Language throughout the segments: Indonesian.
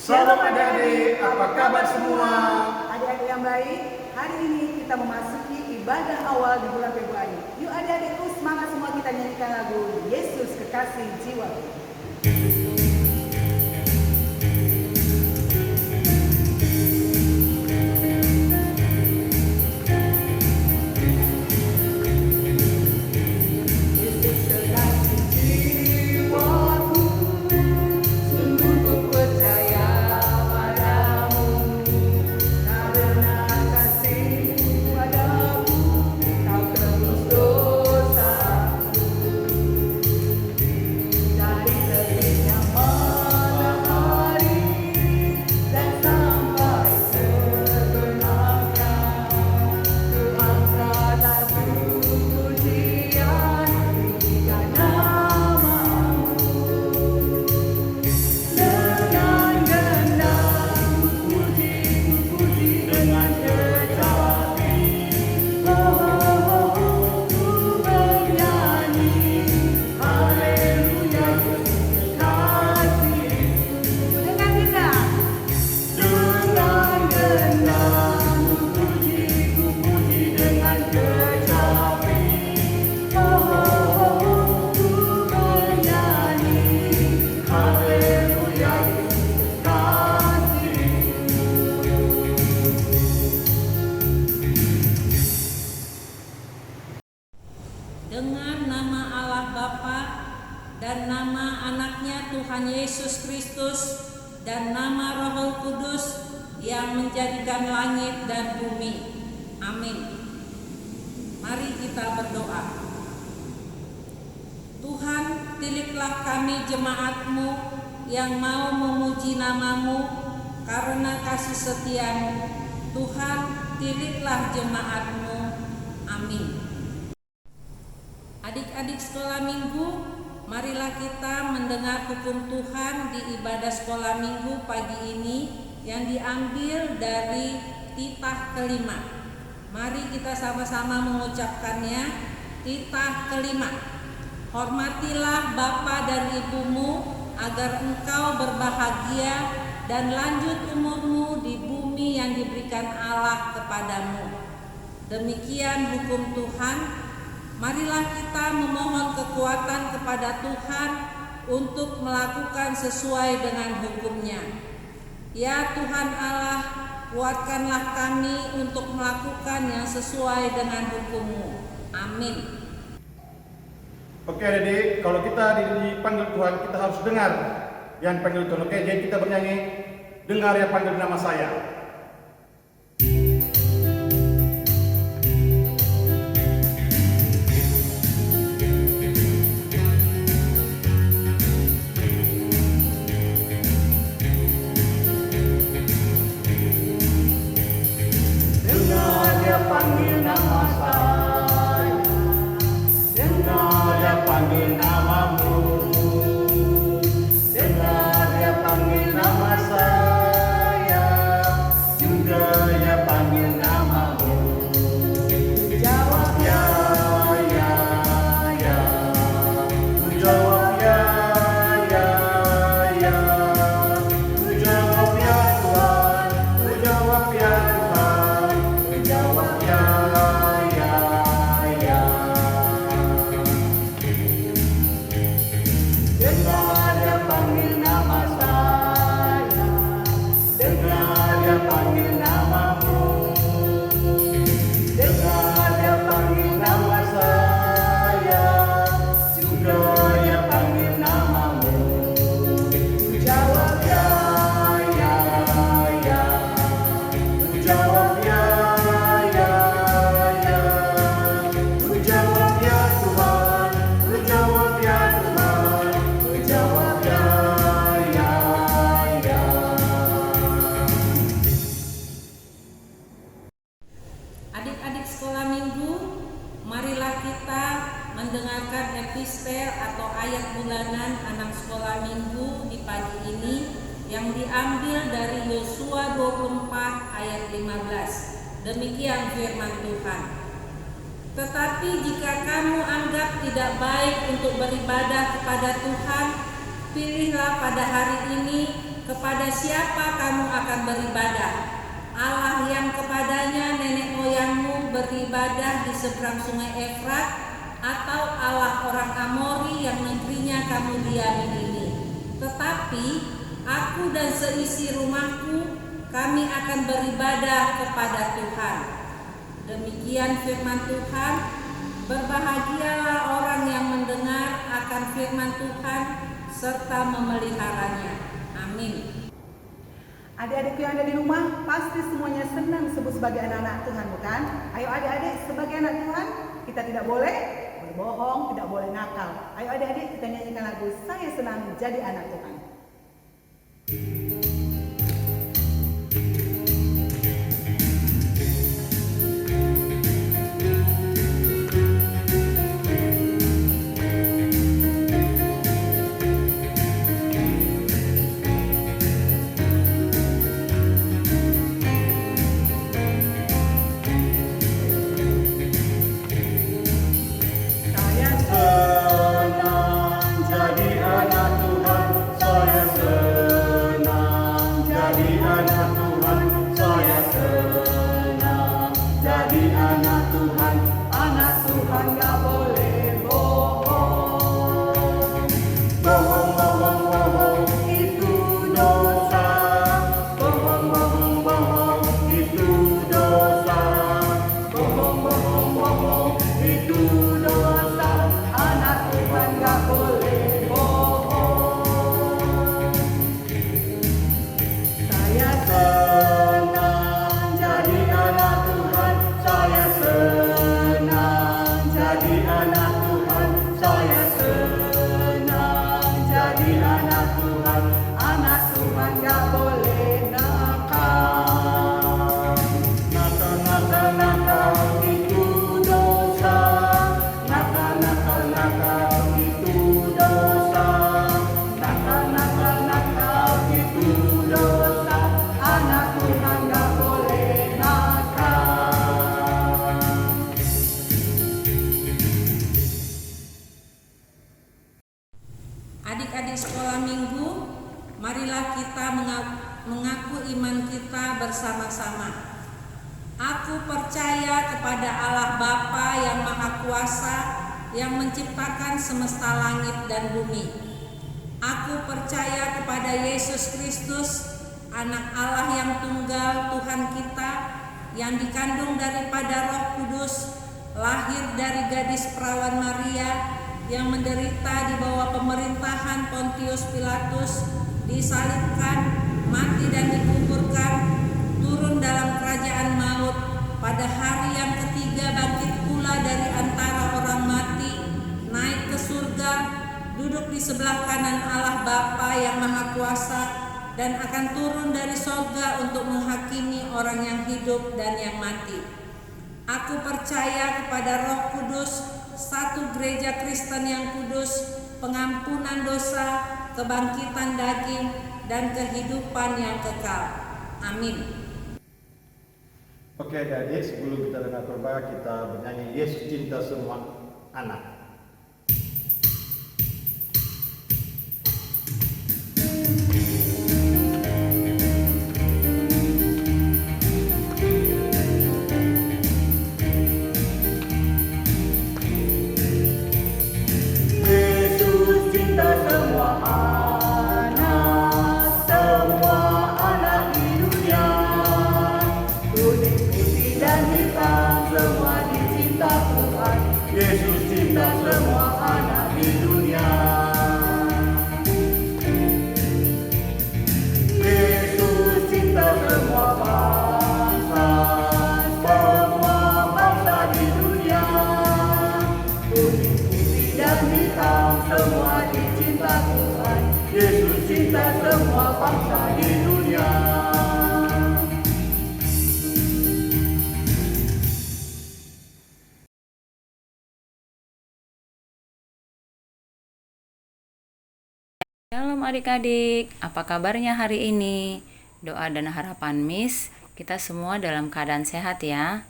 Shalom adik-adik, apa kabar semua? Adik-adik yang baik, hari ini kita memasuki ibadah awal di bulan Februari. Yuk adik-adikku, semangat semua kita nyanyikan lagu Yesus Kekasih Jiwaku. Dengan nama Allah Bapa dan nama anaknya Tuhan Yesus Kristus dan nama Roh Kudus yang menjadikan langit dan bumi. Amin. Mari kita berdoa. Tuhan, tiliklah kami jemaat-Mu yang mau memuji nama-Mu karena kasih setia-Mu. Tuhan, tiliklah jemaat-Mu. Amin. Adik-adik sekolah minggu, marilah kita mendengar hukum Tuhan di ibadah sekolah minggu pagi ini yang diambil dari titah kelima. Mari kita sama-sama mengucapkannya. Titah kelima. Hormatilah bapa dan ibumu agar engkau berbahagia dan lanjut umurmu di bumi yang diberikan Allah kepadamu. Demikian hukum Tuhan. Marilah kita memohon kekuatan kepada Tuhan untuk melakukan sesuai dengan hukum-Nya. Ya Tuhan Allah, kuatkanlah kami untuk melakukan yang sesuai dengan hukum-Mu. Amin. Oke adik, kalau kita dipanggil Tuhan, kita harus dengar yang panggil Tuhan. Oke, jadi kita bernyanyi, dengar yang panggil nama saya. Panggil nama saya, dengar dia panggil namamu, dengar dia panggil nama saya, juga dia panggil namamu. Jawab ya, ya, ya, ku jawab ya, ya, ya, ku jawab ya Tuhan, ku jawab ya Tuhan, ku jawab ya, ya, ya. Dengar dia panggil nama saya, dengar dia panggil namamu, dengar dia panggil nama saya, juga dia panggil namamu. Ku jawab ya, ya, ya, ku jawab ya, ya, ya, ku jawab ya Tuhan, ku jawab ya Tuhan, ku jawab ya, ya, ya. Adik-adik sekolah minggu, marilah kita mendengarkan epistel atau ayat bulanan anak sekolah minggu di pagi ini yang diambil dari Yosua 24 ayat 15. Demikian firman Tuhan. Tetapi jika kamu anggap tidak baik untuk beribadah kepada Tuhan, pilihlah pada hari ini kepada siapa kamu akan beribadah? Allah yang kepadanya nenek moyangmu beribadah di seberang sungai Efrat, atau Allah orang Amori yang negerinya kamu diami ini? Tetapi aku dan seisi rumahku, kami akan beribadah kepada Tuhan. Demikian firman Tuhan. Berbahagialah orang yang mendengar akan firman Tuhan serta memeliharanya. Amin. Adik-adikku yang ada di rumah, pasti semuanya senang disebut sebagai anak-anak Tuhan, bukan? Ayo adik-adik, sebagai anak Tuhan, kita tidak boleh berbohong, tidak boleh nakal. Ayo adik-adik, kita nyanyikan lagu Saya Senang Jadi Anak Tuhan. Saya Senang jadi anak Tuhan, saya senang jadi anak Tuhan, saya senang jadi anak Tuhan. Anak Tuhan gak boleh bohong. Bohong, bohong, bohong, itu dosa. Bohong, bohong, bohong, itu dosa. Bohong, bohong, bohong, itu dosa. Anak Tuhan gak boleh bohong. Saya senang jadi anak Tuhan, saya senang jadi anak Tuhan, saya senang jadi anak Tuhan. Anak Tuhan gak boleh nakal. Nakal, nakal, nakal, itu dosa. Nakal, nakal, nakal, itu dosa. Nakal, nakal, nakal, itu dosa. Anak Tuhan gak boleh nakal. Adik-adik sekolah minggu, marilah kita mengaku iman kita bersama-sama. Aku percaya kepada Allah Bapa yang Maha Kuasa, yang menciptakan semesta langit dan bumi. Aku percaya kepada Yesus Kristus, Anak Allah yang tunggal, Tuhan kita, yang dikandung daripada Roh Kudus, lahir dari gadis perawan Maria, yang menderita di bawah pemerintahan Pontius Pilatus, disalibkan, mati dan dikuburkan, turun dalam kerajaan maut, pada hari yang ketiga bangkit pula dari antara orang mati, naik ke surga, duduk di sebelah kanan Allah Bapa yang Maha Kuasa, dan akan turun dari sorga untuk menghakimi orang yang hidup dan yang mati. Aku percaya kepada Roh Kudus, satu gereja Kristen yang kudus, pengampunan dosa, kebangkitan daging, dan kehidupan yang kekal. Amin. Oke adik-adik, sebelum kita dengar khotbah, kita bernyanyi Yesus Cinta Semua Anak. Yesus cinta semua anak di dunia. Kuning, putih dan hitam semua dicinta Tuhan. Yesus cinta semua anak di dunia. Yesus cinta semua bangsa di dunia. Kuning, putih dan hitam semua dicinta Tuhan. Yesus cinta semua bangsa di dunia. Shalom adik-adik, apa kabarnya hari ini? Doa dan harapan Miss, kita semua dalam keadaan sehat ya.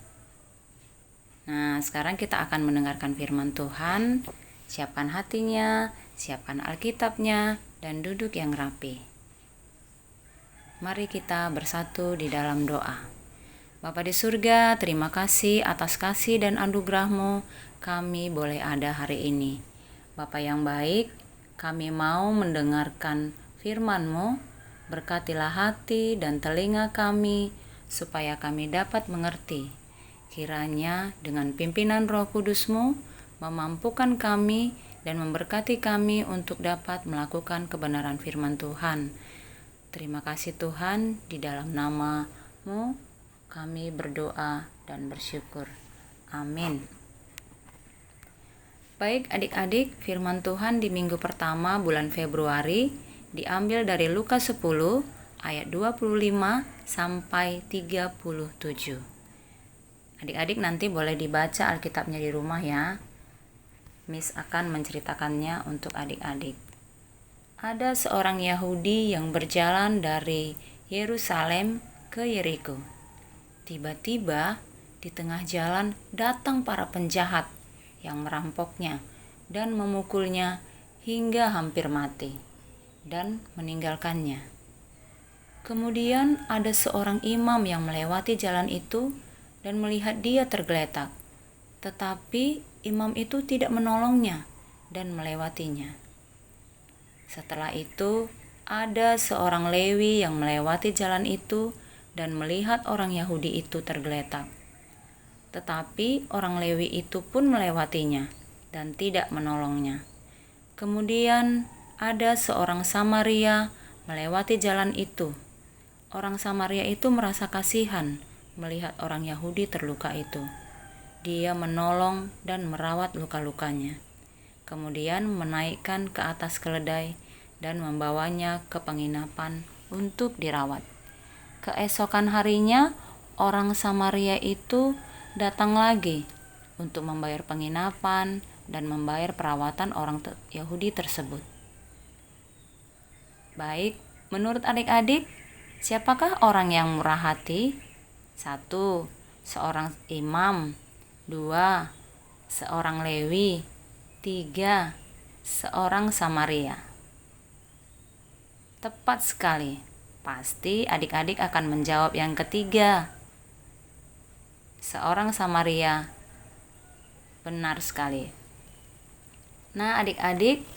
Nah, sekarang kita akan mendengarkan firman Tuhan. Siapkan hatinya, siapkan Alkitabnya, dan duduk yang rapi. Mari kita bersatu di dalam doa. Bapa di surga, terima kasih atas kasih dan anugerah-Mu kami boleh ada hari ini. Bapa yang baik, kami mau mendengarkan firman-Mu, berkatilah hati dan telinga kami supaya kami dapat mengerti. Kiranya dengan pimpinan Roh Kudus-Mu memampukan kami dan memberkati kami untuk dapat melakukan kebenaran firman Tuhan. Terima kasih Tuhan, di dalam nama-Mu kami berdoa dan bersyukur. Amin. Baik adik-adik, firman Tuhan di minggu pertama bulan Februari diambil dari Lukas 10 ayat 25 sampai 37. Adik-adik nanti boleh dibaca Alkitabnya di rumah ya. Miss akan menceritakannya untuk adik-adik. Ada seorang Yahudi yang berjalan dari Yerusalem ke Yeriko. Tiba-tiba di tengah jalan datang para penjahat yang merampoknya dan memukulnya hingga hampir mati dan meninggalkannya. Kemudian ada seorang imam yang melewati jalan itu dan melihat dia tergeletak. Tetapi imam itu tidak menolongnya dan melewatinya. Setelah itu, ada seorang Lewi yang melewati jalan itu dan melihat orang Yahudi itu tergeletak. Tetapi orang Lewi itu pun melewatinya dan tidak menolongnya. Kemudian ada seorang Samaria melewati jalan itu. Orang Samaria itu merasa kasihan melihat orang Yahudi terluka itu. Dia menolong dan merawat luka-lukanya. Kemudian menaikkan ke atas keledai dan membawanya ke penginapan untuk dirawat. Keesokan harinya, orang Samaria itu datang lagi untuk membayar penginapan dan membayar perawatan orang Yahudi tersebut. Baik, menurut adik-adik, siapakah orang yang murah hati? 1. Seorang imam. 2. Seorang Lewi. 3. Seorang Samaria. Tepat sekali. Pasti adik-adik akan menjawab yang ketiga. Seorang Samaria. Benar sekali. Nah, adik-adik,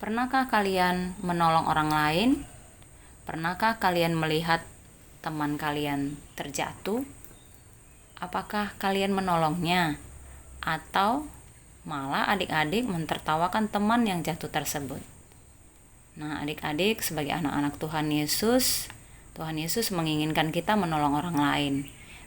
pernahkah kalian menolong orang lain? Pernahkah kalian melihat teman kalian terjatuh? Apakah kalian menolongnya? Atau malah adik-adik mentertawakan teman yang jatuh tersebut? Nah, adik-adik sebagai anak-anak Tuhan Yesus menginginkan kita menolong orang lain.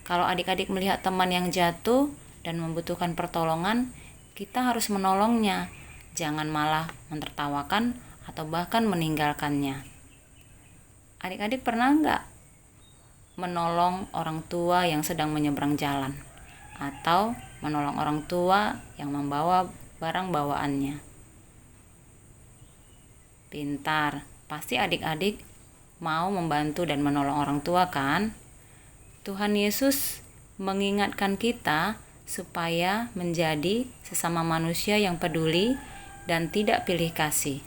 Kalau adik-adik melihat teman yang jatuh dan membutuhkan pertolongan, kita harus menolongnya. Jangan malah mentertawakan atau bahkan meninggalkannya. Adik-adik pernah nggak menolong orang tua yang sedang menyeberang jalan? Atau menolong orang tua yang membawa barang bawaannya? Pintar, pasti adik-adik mau membantu dan menolong orang tua kan? Tuhan Yesus mengingatkan kita supaya menjadi sesama manusia yang peduli dan tidak pilih kasih.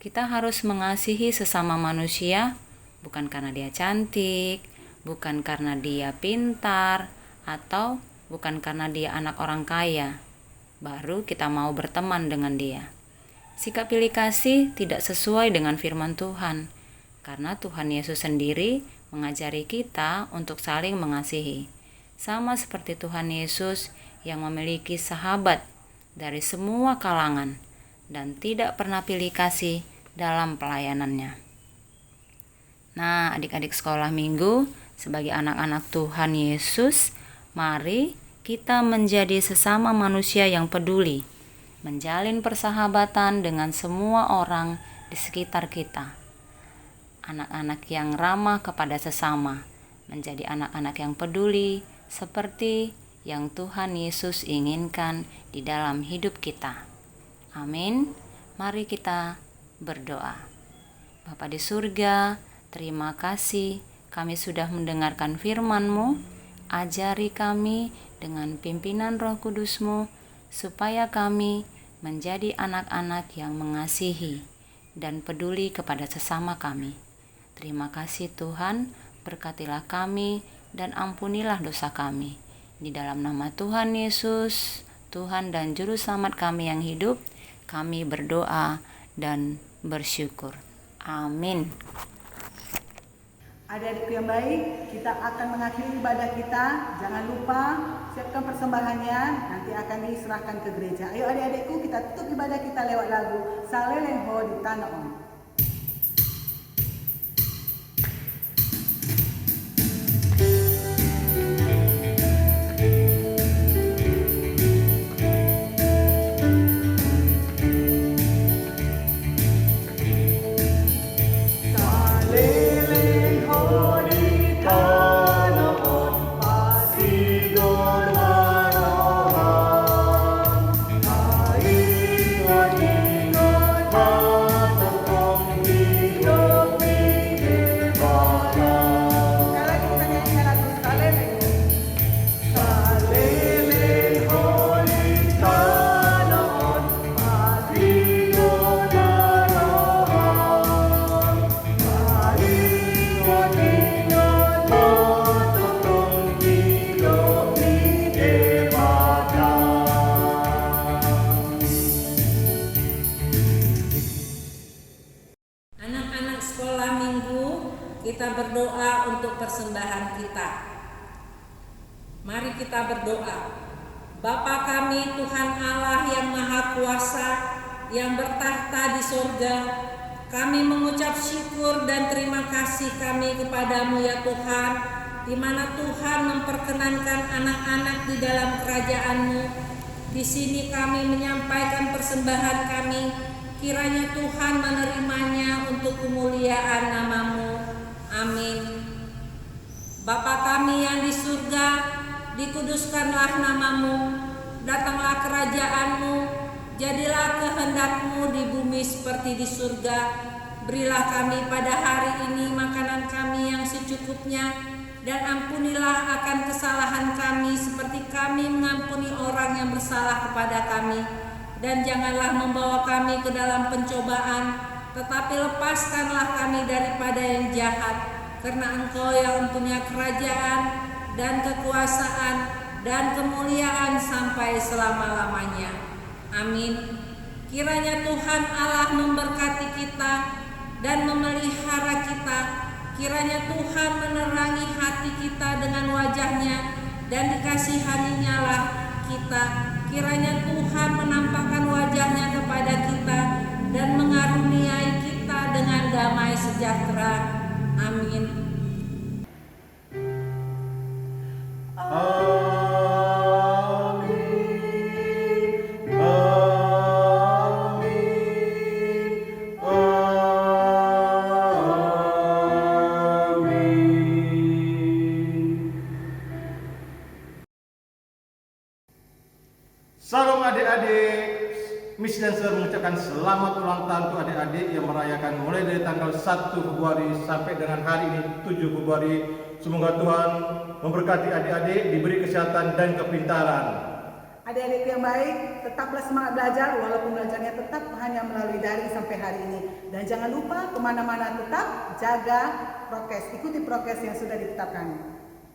Kita harus mengasihi sesama manusia bukan karena dia cantik, bukan karena dia pintar, atau bukan karena dia anak orang kaya. Baru kita mau berteman dengan dia. Sikap pilih kasih tidak sesuai dengan firman Tuhan, karena Tuhan Yesus sendiri mengajari kita untuk saling mengasihi. Sama seperti Tuhan Yesus yang memiliki sahabat dari semua kalangan dan tidak pernah pilih kasih dalam pelayanannya. Nah, adik-adik sekolah minggu, sebagai anak-anak Tuhan Yesus, mari kita menjadi sesama manusia yang peduli, menjalin persahabatan dengan semua orang di sekitar kita. Anak-anak yang ramah kepada sesama, menjadi anak-anak yang peduli seperti yang Tuhan Yesus inginkan di dalam hidup kita. Amin. Mari kita berdoa. Bapa di surga, terima kasih kami sudah mendengarkan firman-Mu. Ajari kami dengan pimpinan Roh Kudus-Mu supaya kami menjadi anak-anak yang mengasihi dan peduli kepada sesama kami. Terima kasih Tuhan, berkatilah kami dan ampunilah dosa kami. Di dalam nama Tuhan Yesus, Tuhan dan Juru Selamat kami yang hidup, kami berdoa dan bersyukur. Amin. Adik-adikku yang baik, kita akan mengakhiri ibadah kita. Jangan lupa siapkan persembahannya, nanti akan diserahkan ke gereja. Ayo adik-adikku, kita tutup ibadah kita lewat lagu Saleleho di Tanah On. Anak-anak sekolah minggu, kita berdoa untuk persembahan kita. Mari kita berdoa. Bapa kami, Tuhan Allah yang Maha Kuasa, yang bertahta di sorga, kami mengucap syukur dan terima kasih kami kepadamu ya Tuhan, di mana Tuhan memperkenankan anak-anak di dalam kerajaan-Mu. Di sini kami menyampaikan persembahan kami, kiranya Tuhan menerimanya untuk kemuliaan nama-Mu. Amin. Bapa kami yang di surga, dikuduskanlah nama-Mu, datanglah kerajaan-Mu, jadilah kehendak-Mu di bumi seperti di surga. Berilah kami pada hari ini makanan kami yang secukupnya, dan ampunilah akan kesalahan kami seperti kami mengampuni orang yang bersalah kepada kami. Dan janganlah membawa kami ke dalam pencobaan, tetapi lepaskanlah kami daripada yang jahat, karena Engkau yang mempunyai kerajaan dan kekuasaan dan kemuliaan sampai selama-lamanya. Amin. Kiranya Tuhan Allah memberkati kita dan memelihara kita. Kiranya Tuhan menerangi hati kita dengan wajah-Nya, dan dikasihani-Nya lah kita. Kiranya Tuhan menampakkan wajah-Nya kepada kita dan mengaruniai kita dengan damai sejahtera. Amin. Salam adik-adik, Miss Dancer mengucapkan selamat ulang tahun untuk adik-adik yang merayakan mulai dari tanggal 1 Februari sampai dengan hari ini 7 Februari. Semoga Tuhan memberkati adik-adik, diberi kesehatan dan kepintaran. Adik-adik yang baik, tetaplah semangat belajar walaupun belajarnya tetap hanya melalui daring sampai hari ini. Dan jangan lupa kemana-mana tetap jaga prokes, ikuti prokes yang sudah ditetapkan.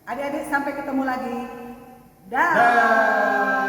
Adik-adik sampai ketemu lagi. Dah.